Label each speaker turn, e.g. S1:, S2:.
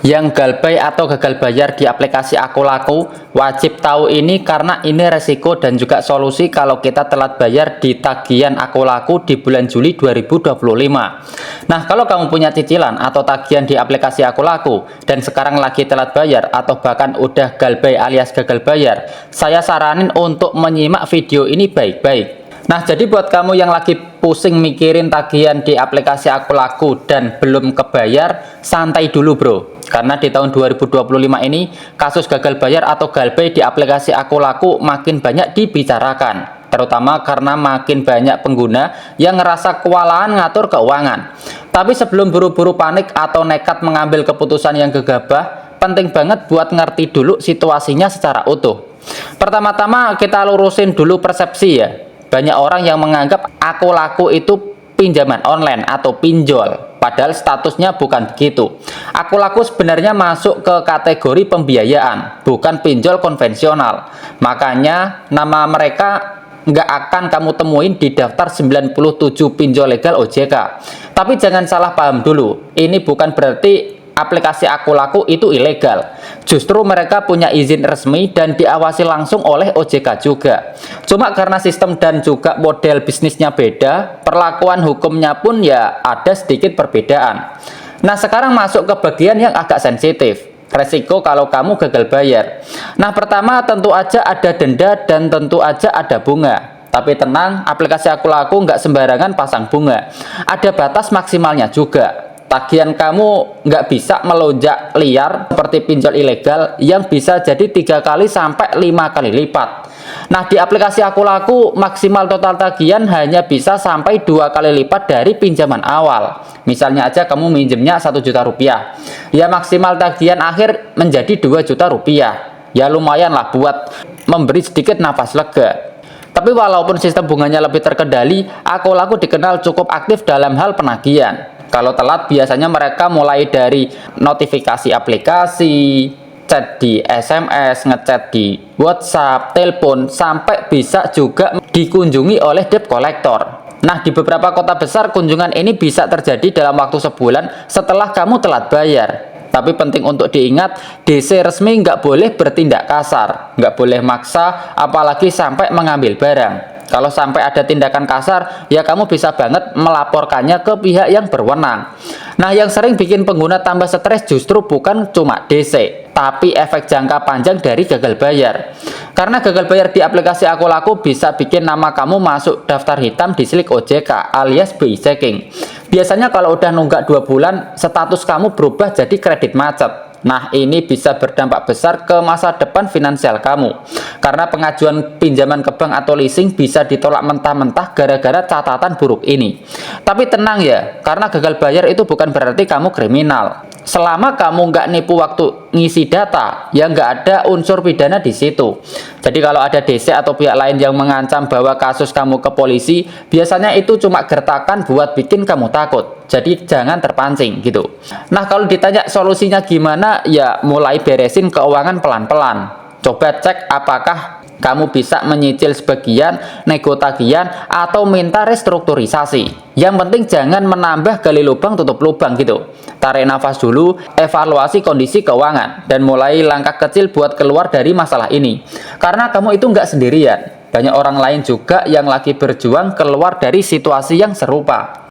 S1: Yang galbay atau gagal bayar di aplikasi Aku Laku wajib tahu ini karena ini resiko dan juga solusi kalau kita telat bayar di tagihan Aku Laku di bulan Juli 2025. Nah, kalau kamu punya cicilan atau tagihan di aplikasi Aku Laku dan sekarang lagi telat bayar atau bahkan udah galbay alias gagal bayar, saya saranin untuk menyimak video ini baik-baik. Nah, jadi buat kamu yang lagi pusing mikirin tagihan di aplikasi Aku Laku dan belum kebayar, santai dulu bro. Karena di tahun 2025 ini, kasus gagal bayar atau galbay di aplikasi Aku Laku makin banyak dibicarakan. Terutama karena makin banyak pengguna yang ngerasa kewalahan ngatur keuangan. Tapi sebelum buru-buru panik atau nekat mengambil keputusan yang gegabah, penting banget buat ngerti dulu situasinya secara utuh. Pertama-tama kita lurusin dulu persepsi ya. Banyak orang yang menganggap Aku Laku itu pinjaman online atau pinjol, padahal statusnya bukan begitu. Aku Laku sebenarnya masuk ke kategori pembiayaan, bukan pinjol konvensional. Makanya nama mereka nggak akan kamu temuin di daftar 97 pinjol legal OJK. Tapi jangan salah paham dulu, ini bukan berarti aplikasi Aku Laku itu ilegal. Justru mereka punya izin resmi dan diawasi langsung oleh OJK juga. Cuma karena sistem dan juga model bisnisnya beda, perlakuan hukumnya pun ya ada sedikit perbedaan. Nah, sekarang masuk ke bagian yang agak sensitif. Resiko kalau kamu gagal bayar. Nah, pertama tentu aja ada denda dan tentu aja ada bunga. Tapi tenang, aplikasi Aku Laku nggak sembarangan pasang bunga. Ada batas maksimalnya juga. Tagihan kamu nggak bisa melonjak liar seperti pinjol ilegal yang bisa jadi 3 kali sampai 5 kali lipat. Nah, di aplikasi Aku Laku maksimal total tagihan hanya bisa sampai 2 kali lipat dari pinjaman awal. Misalnya aja kamu minjemnya 1 juta rupiah, ya maksimal tagihan akhir menjadi 2 juta rupiah. Ya lumayan lah buat memberi sedikit nafas lega. Tapi walaupun sistem bunganya lebih terkendali, Aku Laku dikenal cukup aktif dalam hal penagihan. Kalau telat biasanya mereka mulai dari notifikasi aplikasi, chat di SMS, ngechat di WhatsApp, telepon, sampai bisa juga dikunjungi oleh debt collector. Nah, di beberapa kota besar kunjungan ini bisa terjadi dalam waktu sebulan setelah kamu telat bayar. Tapi penting untuk diingat, DC resmi nggak boleh bertindak kasar, nggak boleh maksa, apalagi sampai mengambil barang. Kalau sampai ada tindakan kasar, ya kamu bisa banget melaporkannya ke pihak yang berwenang. Nah, yang sering bikin pengguna tambah stres justru bukan cuma DC, tapi efek jangka panjang dari gagal bayar. Karena gagal bayar di aplikasi Aku Laku bisa bikin nama kamu masuk daftar hitam di Slik OJK alias BI checking. Biasanya kalau udah nunggak 2 bulan, status kamu berubah jadi kredit macet. Nah, ini bisa berdampak besar ke masa depan finansial kamu. Karena pengajuan pinjaman ke bank atau leasing bisa ditolak mentah-mentah gara-gara catatan buruk ini. Tapi tenang ya, karena gagal bayar itu bukan berarti kamu kriminal. Selama kamu nggak nipu waktu ngisi data, ya nggak ada unsur pidana di situ. Jadi kalau ada DC atau pihak lain yang mengancam bawa kasus kamu ke polisi, biasanya itu cuma gertakan buat bikin kamu takut. Jadi jangan terpancing gitu. Nah, kalau ditanya solusinya gimana, ya mulai beresin keuangan pelan-pelan. Coba cek apakah kamu bisa menyicil sebagian, nego tagihan, atau minta restrukturisasi. Yang penting jangan menambah gali lubang tutup lubang gitu. Tarik nafas dulu, evaluasi kondisi keuangan, dan mulai langkah kecil buat keluar dari masalah ini. Karena kamu itu nggak sendirian. Banyak orang lain juga yang lagi berjuang keluar dari situasi yang serupa.